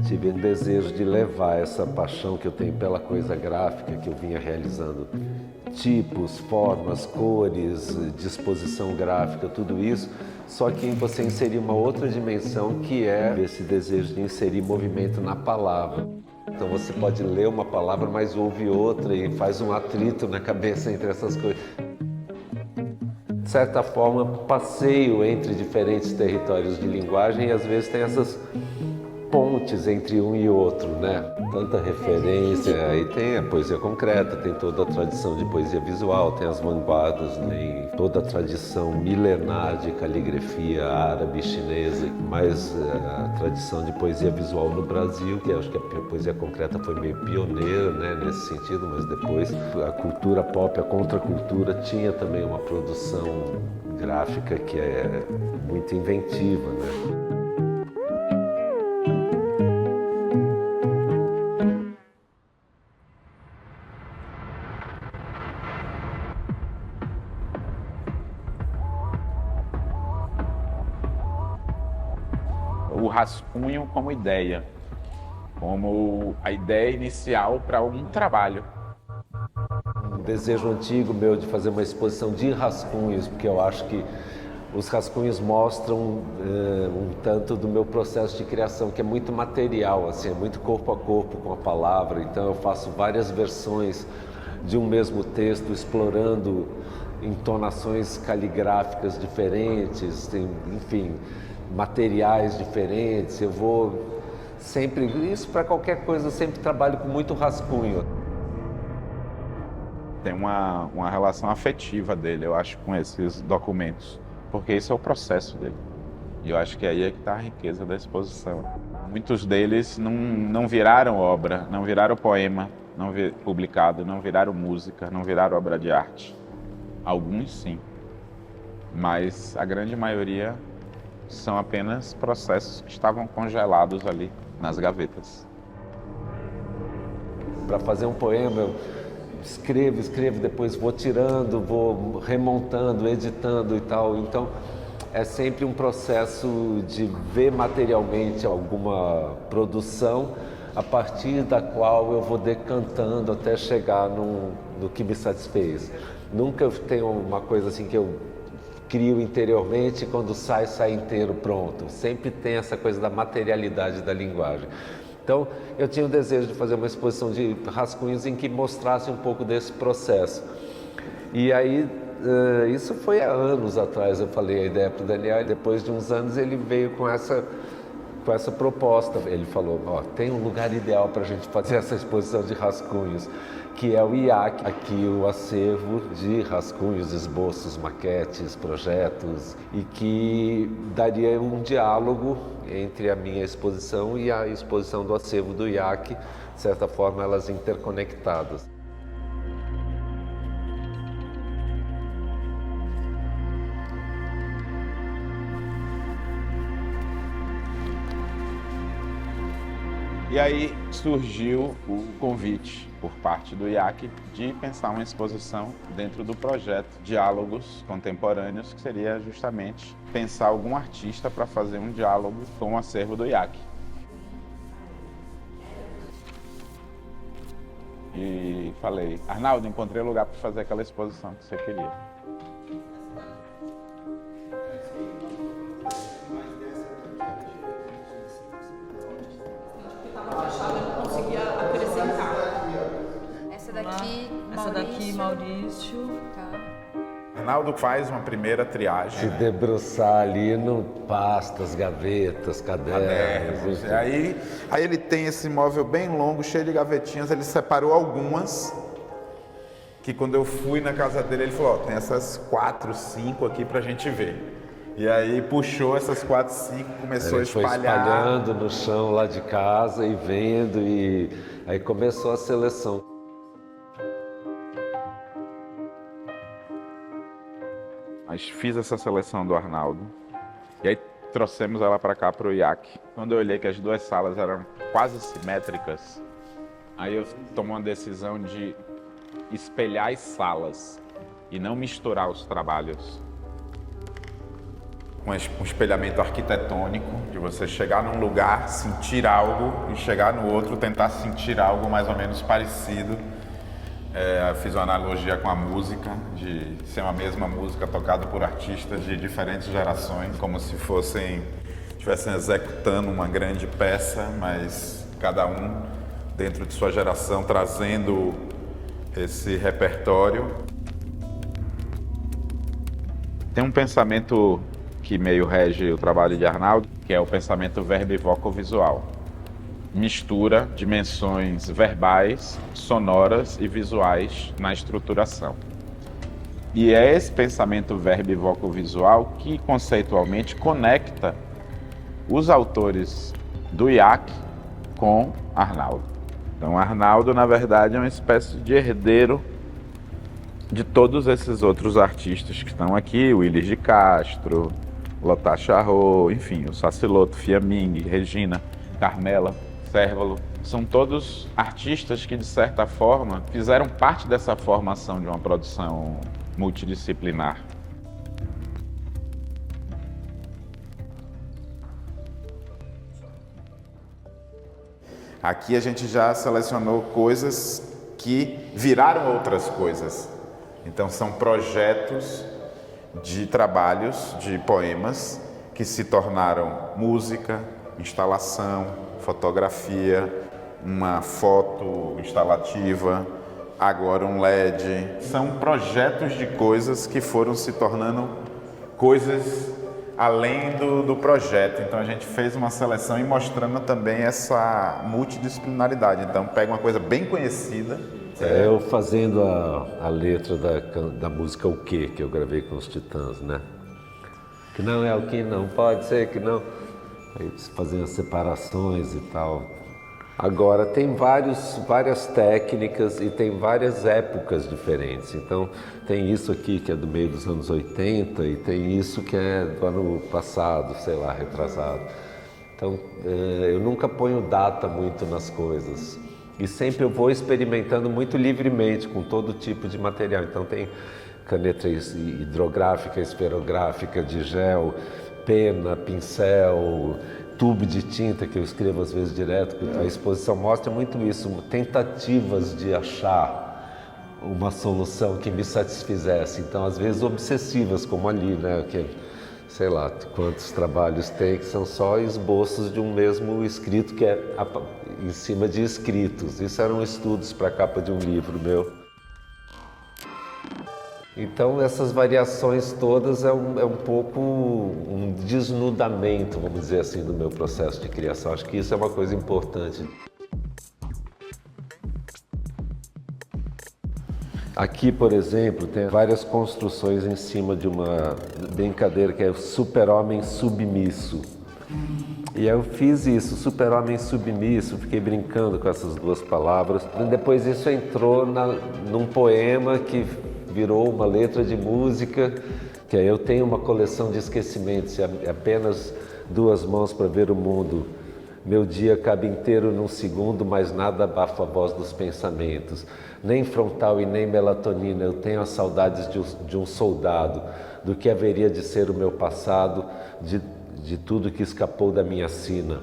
Tive um desejo de levar essa paixão que eu tenho pela coisa gráfica, que eu vinha realizando, tipos, formas, cores, disposição gráfica, tudo isso, só que você inserir uma outra dimensão que é esse desejo de inserir movimento na palavra. Então você pode ler uma palavra, mas ouve outra e faz um atrito na cabeça entre essas coisas. De certa forma, passeio entre diferentes territórios de linguagem e às vezes tem essas pontes entre um e outro, né? Tanta referência, aí tem a poesia concreta, tem toda a tradição de poesia visual, tem as vanguardas, tem toda a tradição milenar de caligrafia árabe, chinesa, mas a tradição de poesia visual no Brasil, que acho que a poesia concreta foi meio pioneira, né, nesse sentido, mas depois a cultura pop, a contracultura, tinha também uma produção gráfica que é muito inventiva, né? O rascunho como ideia, como a ideia inicial para algum trabalho. Um desejo antigo meu de fazer uma exposição de rascunhos, porque eu acho que os rascunhos mostram um tanto do meu processo de criação, que é muito material, assim, é muito corpo a corpo com a palavra. Então eu faço várias versões de um mesmo texto, explorando entonações caligráficas diferentes, enfim, materiais diferentes. Eu vou sempre, isso para qualquer coisa, eu sempre trabalho com muito rascunho. Tem uma relação afetiva dele, eu acho, com esses documentos, porque esse é o processo dele. E eu acho que aí é que está a riqueza da exposição. Muitos deles não viraram obra, não viraram poema, publicado, não viraram música, não viraram obra de arte. Alguns sim, mas a grande maioria são apenas processos que estavam congelados ali nas gavetas. Para fazer um poema, eu escrevo, depois vou tirando, vou remontando, editando e tal. Então, é sempre um processo de ver materialmente alguma produção a partir da qual eu vou decantando até chegar no que me satisfez. Nunca eu tenho uma coisa assim que eu crio interiormente e quando sai inteiro pronto. Sempre tem essa coisa da materialidade da linguagem. Então, eu tinha o desejo de fazer uma exposição de rascunhos em que mostrasse um pouco desse processo. E aí, isso foi há anos atrás, eu falei a ideia para o Daniel, e depois de uns anos ele veio com essa proposta. Ele falou, tem um lugar ideal para a gente fazer essa exposição de rascunhos, que é o IAC, aqui o acervo de rascunhos, esboços, maquetes, projetos, e que daria um diálogo entre a minha exposição e a exposição do acervo do IAC, de certa forma elas interconectadas. E aí surgiu o convite por parte do IAC de pensar uma exposição dentro do projeto Diálogos Contemporâneos, que seria justamente pensar algum artista para fazer um diálogo com o acervo do IAC. E falei, Arnaldo, encontrei o lugar para fazer aquela exposição que você queria. Essa daqui, Maurício. Tá. Arnaldo faz uma primeira triagem. Se debruçar ali no pastas, gavetas, cadernos. Aí ele tem esse móvel bem longo, cheio de gavetinhas, ele separou algumas, que quando eu fui na casa dele, ele falou, tem essas 4, 5 aqui pra gente ver. E aí puxou essas 4, 5, começou a espalhar. Foi espalhando no chão lá de casa e vendo, e aí começou a seleção. Mas fiz essa seleção do Arnaldo, e aí trouxemos ela para cá, para o IAC. Quando eu olhei que as 2 salas eram quase simétricas, aí eu tomei uma decisão de espelhar as salas e não misturar os trabalhos. Um espelhamento arquitetônico, de você chegar num lugar, sentir algo, e chegar no outro, tentar sentir algo mais ou menos parecido. Fiz uma analogia com a música, de ser uma mesma música tocada por artistas de diferentes gerações, como se estivessem executando uma grande peça, mas cada um dentro de sua geração trazendo esse repertório. Tem um pensamento que meio rege o trabalho de Arnaldo, que é o pensamento verbo-voco-visual. Mistura dimensões verbais, sonoras e visuais na estruturação. E é esse pensamento verbo-voco-visual que conceitualmente conecta os autores do IAC com Arnaldo. Então Arnaldo, na verdade, é uma espécie de herdeiro de todos esses outros artistas que estão aqui, o Willis de Castro, Lothar Charrot, enfim, o Saciloto, Fiammingue, Regina, Carmela, Cérvalo, são todos artistas que, de certa forma, fizeram parte dessa formação de uma produção multidisciplinar. Aqui a gente já selecionou coisas que viraram outras coisas. Então são projetos de trabalhos, de poemas, que se tornaram música, instalação, fotografia, uma foto instalativa, agora um LED. São projetos de coisas que foram se tornando coisas além do projeto. Então a gente fez uma seleção e mostrando também essa multidisciplinaridade. Então pega uma coisa bem conhecida. Eu fazendo a letra da música O Que eu gravei com os Titãs, né? Que não é o que não pode ser, que não. Aí fazendo as separações e tal. Agora tem várias técnicas e tem várias épocas diferentes. Então tem isso aqui que é do meio dos anos 80 e tem isso que é do ano passado, sei lá, retrasado. Então eu nunca ponho data muito nas coisas. E sempre eu vou experimentando muito livremente com todo tipo de material. Então tem caneta hidrográfica, esferográfica, de gel, pena, pincel, tubo de tinta que eu escrevo às vezes direto. A exposição mostra muito isso, tentativas de achar uma solução que me satisfizesse. Então às vezes obsessivas, como ali, né? Que sei lá quantos trabalhos tem que são só esboços de um mesmo escrito que é em cima de escritos. Isso eram estudos para a capa de um livro meu. Então essas variações todas é um pouco um desnudamento, vamos dizer assim, do meu processo de criação. Acho que isso é uma coisa importante. Aqui, por exemplo, tem várias construções em cima de uma brincadeira que é o super-homem submisso. E aí eu fiz isso, super-homem submisso, fiquei brincando com essas duas palavras. E depois isso entrou num poema que virou uma letra de música, que aí eu tenho uma coleção de esquecimentos, apenas 2 mãos para ver o mundo. Meu dia cabe inteiro num segundo, mas nada abafa a voz dos pensamentos. Nem frontal e nem melatonina, eu tenho as saudades de um soldado, do que haveria de ser o meu passado, de tudo que escapou da minha sina.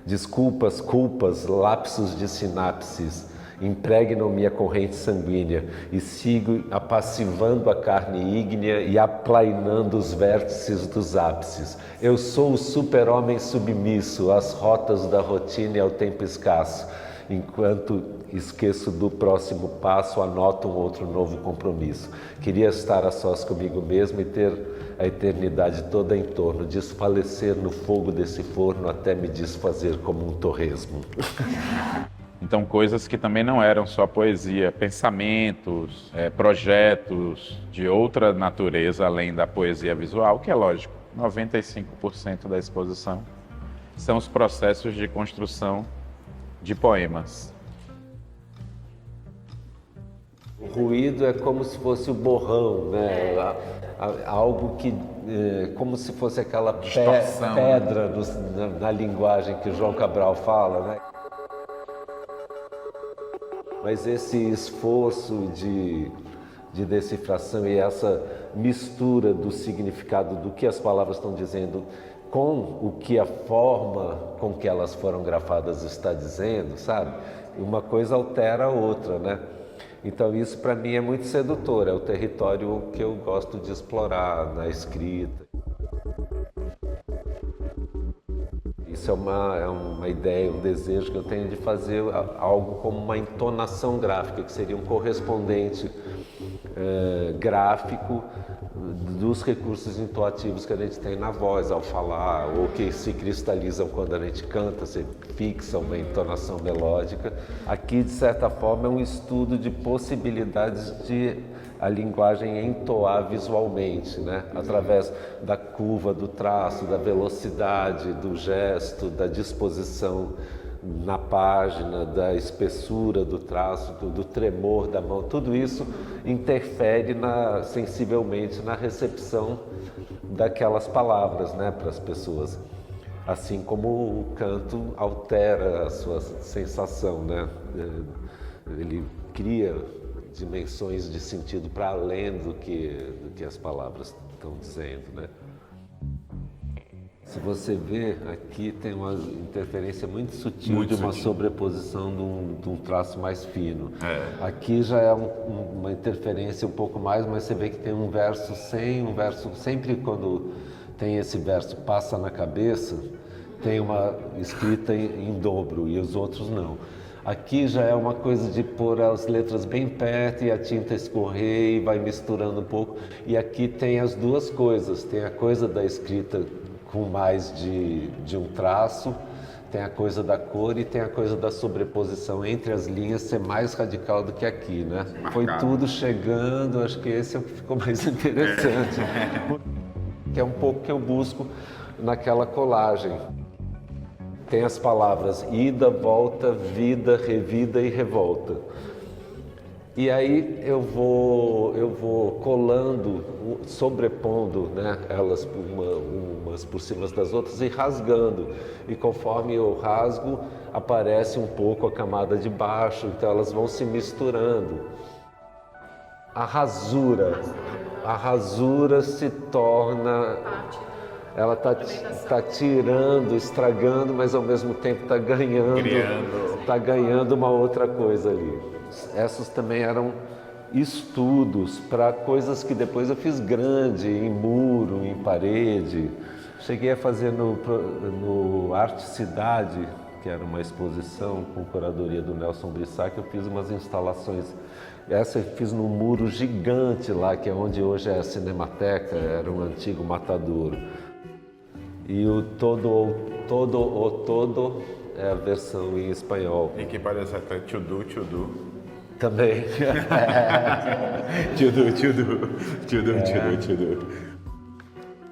Desculpas, culpas, lapsos de sinapses, impregnam-me a corrente sanguínea e sigo apassivando a carne ígnea e aplainando os vértices dos ápices. Eu sou o super-homem submisso às rotas da rotina e ao tempo escasso. Enquanto esqueço do próximo passo, anoto um outro novo compromisso. Queria estar a sós comigo mesmo e ter a eternidade toda em torno, desfalecer no fogo desse forno até me desfazer como um torresmo. Então, coisas que também não eram só poesia, pensamentos, projetos de outra natureza além da poesia visual, que é lógico, 95% da exposição são os processos de construção de poemas. O ruído é como se fosse o borrão, né? Algo que, como se fosse aquela pedra na linguagem que o João Cabral fala, né? Mas esse esforço de decifração e essa mistura do significado do que as palavras estão dizendo com o que a forma com que elas foram grafadas está dizendo, sabe? Uma coisa altera a outra, né? Então isso para mim é muito sedutor, é o território que eu gosto de explorar na escrita. Isso é uma ideia, um desejo que eu tenho de fazer algo como uma entonação gráfica, que seria um correspondente gráfico dos recursos entoativos que a gente tem na voz ao falar, ou que se cristalizam quando a gente canta, se fixa uma entonação melódica. Aqui, de certa forma, é um estudo de possibilidades de a linguagem entoar visualmente, né? Através da curva do traço, da velocidade, do gesto, da disposição na página, da espessura do traço, do tremor da mão. Tudo isso interfere sensivelmente na recepção daquelas palavras, né, para as pessoas. Assim como o canto altera a sua sensação, né? Ele cria dimensões de sentido para além do que as palavras estão dizendo, né? Se você ver, aqui tem uma interferência muito sutil de uma sobreposição de um traço mais fino. Aqui já é uma interferência um pouco mais, mas você vê que tem um verso sem, um verso... Sempre quando tem esse verso passa na cabeça, tem uma escrita em dobro e os outros não. Aqui já é uma coisa de pôr as letras bem perto e a tinta escorrer e vai misturando um pouco. E aqui tem as duas coisas, tem a coisa da escrita com mais de um traço, tem a coisa da cor e tem a coisa da sobreposição entre as linhas ser mais radical do que aqui, né? Foi tudo chegando, acho que esse é o que ficou mais interessante. Que é um pouco que eu busco naquela colagem. Tem as palavras ida, volta, vida, revida e revolta. E aí eu vou colando, sobrepondo, né, elas umas por cima das outras e rasgando. E conforme eu rasgo, aparece um pouco a camada de baixo, então elas vão se misturando. A rasura se torna... Ela está tirando, estragando, mas ao mesmo tempo está ganhando uma outra coisa ali. Essas também eram estudos para coisas que depois eu fiz grande, em muro, em parede. Cheguei a fazer no Arte Cidade, que era uma exposição com curadoria do Nelson Brissac, eu fiz umas instalações. Essa eu fiz num muro gigante lá, que é onde hoje é a Cinemateca, era um antigo matadouro. E o todo é a versão em espanhol. E que parece até tchudu. Também. Tchudu.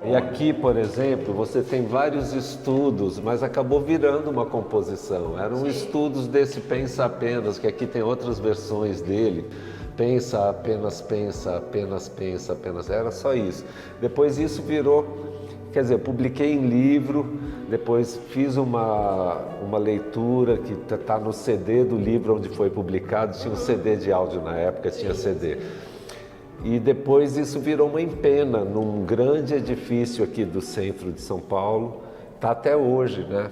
E aqui, por exemplo, você tem vários estudos, mas acabou virando uma composição. Eram estudos desse Pensa Apenas, que aqui tem outras versões dele. Pensa, apenas pensa, apenas pensa, apenas... Era só isso. Depois isso virou... Quer dizer, eu publiquei em livro, depois fiz uma leitura que está no CD do livro onde foi publicado. Tinha um CD de áudio na época, tinha CD. E depois isso virou uma empena num grande edifício aqui do centro de São Paulo. Está até hoje, né?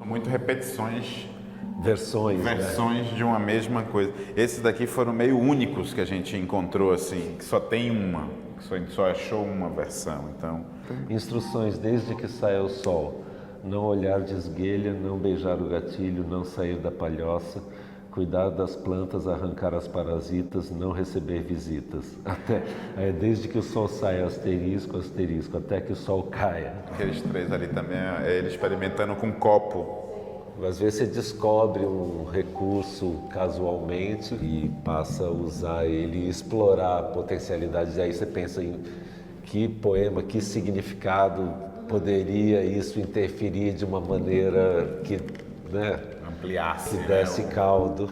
Muito repetições. Versões, né? De uma mesma coisa. Esses daqui foram meio únicos que a gente encontrou, assim, que só tem uma, que só achou uma versão, então... Instruções desde que saia o sol. não olhar de esguelha, não beijar o gatilho, não sair da palhoça, cuidar das plantas, arrancar as parasitas, não receber visitas. Desde que o sol saia, asterisco, asterisco, até que o sol caia. Aqueles 3 ali também, é ele experimentando com copo. Às vezes você descobre um recurso casualmente e passa a usar ele e explorar a potencialidade. Aí você pensa em que poema, que significado poderia isso interferir de uma maneira que, né, ampliasse, que desse caldo.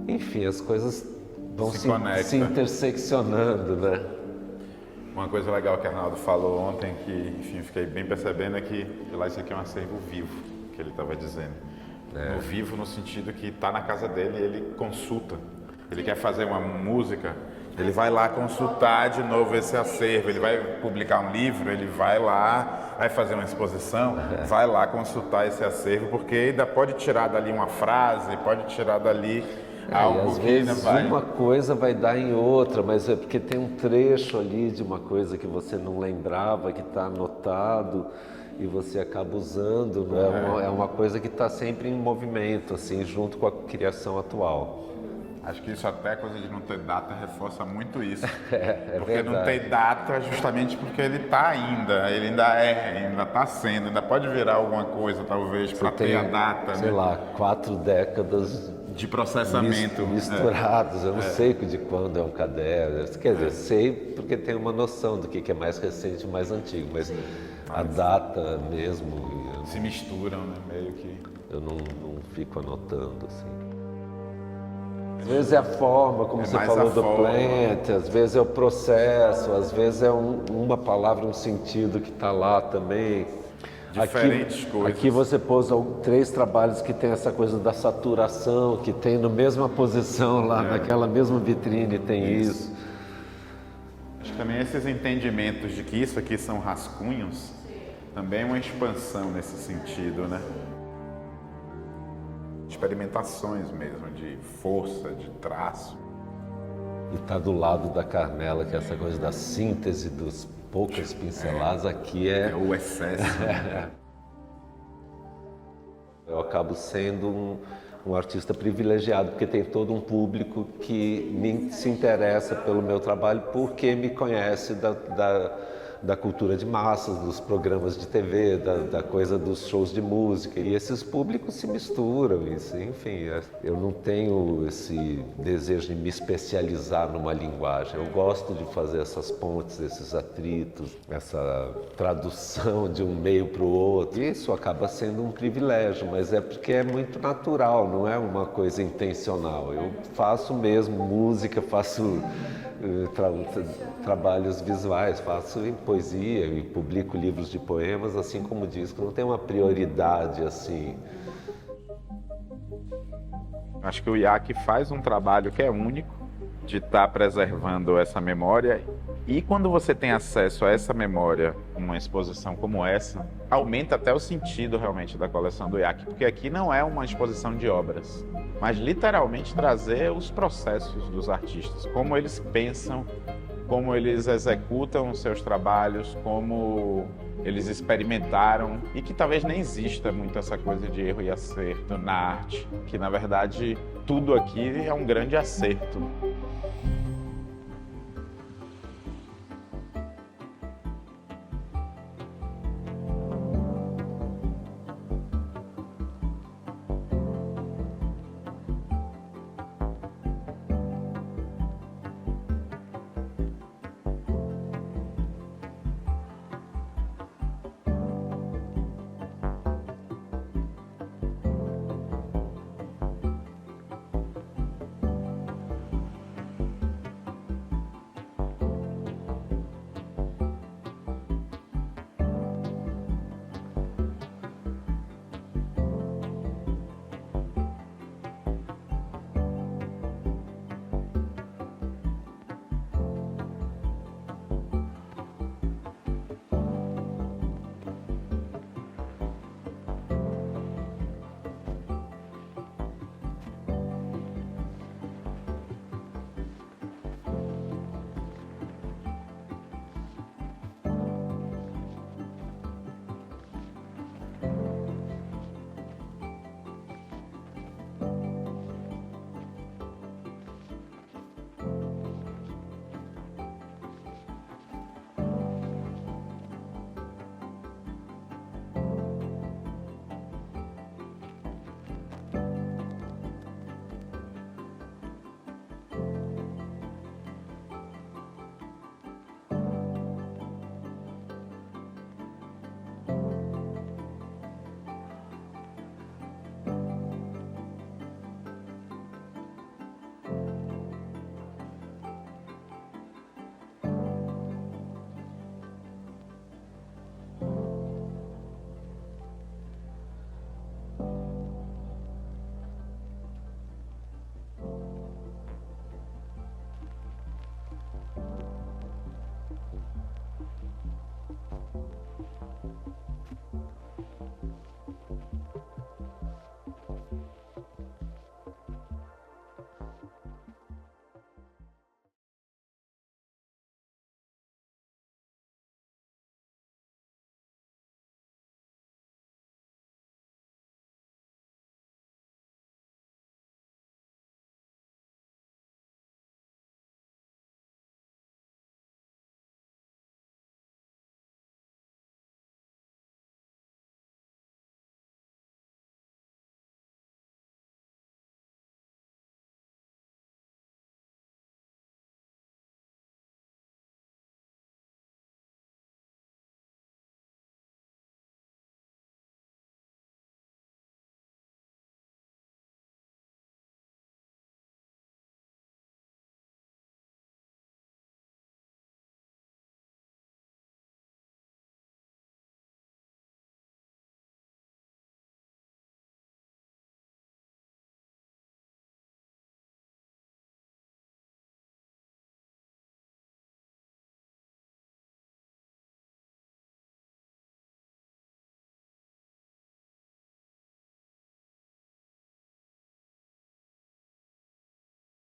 Enfim, as coisas vão se interseccionando, né? Uma coisa legal que o Arnaldo falou ontem, que enfim, fiquei bem percebendo, é que isso aqui é um acervo vivo, que ele estava dizendo. No vivo no sentido que está na casa dele e ele consulta. Ele quer fazer uma música, ele vai lá consultar de novo esse acervo. Ele vai publicar um livro, ele vai lá, vai fazer uma exposição, vai lá consultar esse acervo, porque ainda pode tirar dali uma frase, pode tirar dali... E às vezes uma coisa vai dar em outra, mas é porque tem um trecho ali de uma coisa que você não lembrava, que está anotado e você acaba usando, né? É uma coisa que está sempre em movimento, assim, junto com a criação atual. Acho que isso até, coisa de não ter data, reforça muito isso. Porque verdade. Não ter data justamente porque ele está ainda, ele ainda está sendo, ainda pode virar alguma coisa, talvez, para ter a data. Sei lá, 4 décadas de processamento misturados. Eu não sei de quando é um caderno. Quer dizer, sei porque tenho uma noção do que é mais recente e mais antigo, mas a data mesmo... Se misturam, né? Meio que... Eu não fico anotando, assim. Às vezes é a forma, como você falou do plant, às vezes é o processo, às vezes é uma palavra, um sentido que está lá também. Diferentes coisas. Aqui você pôs 3 trabalhos que tem essa coisa da saturação, que tem na mesma posição lá, naquela mesma vitrine tem isso. Acho que também esses entendimentos de que isso aqui são rascunhos, também é uma expansão nesse sentido, né? Experimentações mesmo, de força, de traço. E está do lado da Carmela, que é essa coisa da síntese dos poucas pinceladas, aqui é o excesso. Eu acabo sendo um artista privilegiado, porque tem todo um público que se interessa pelo meu trabalho porque me conhece da cultura de massas, dos programas de TV, da coisa dos shows de música. E esses públicos se misturam, enfim. Eu não tenho esse desejo de me especializar numa linguagem. Eu gosto de fazer essas pontes, esses atritos, essa tradução de um meio para o outro. Isso acaba sendo um privilégio, mas é porque é muito natural, não é uma coisa intencional. Eu faço mesmo música, faço trabalhos visuais, faço em poesia e publico livros de poemas, assim como disco. Não tem uma prioridade assim. Acho que o IAC faz um trabalho que é único de estar preservando essa memória, e quando você tem acesso a essa memória numa exposição como essa, aumenta até o sentido realmente da coleção do IAC, porque aqui não é uma exposição de obras, mas literalmente trazer os processos dos artistas, como eles pensam, como eles executam os seus trabalhos, como eles experimentaram, e que talvez nem exista muito essa coisa de erro e acerto na arte, que na verdade tudo aqui é um grande acerto.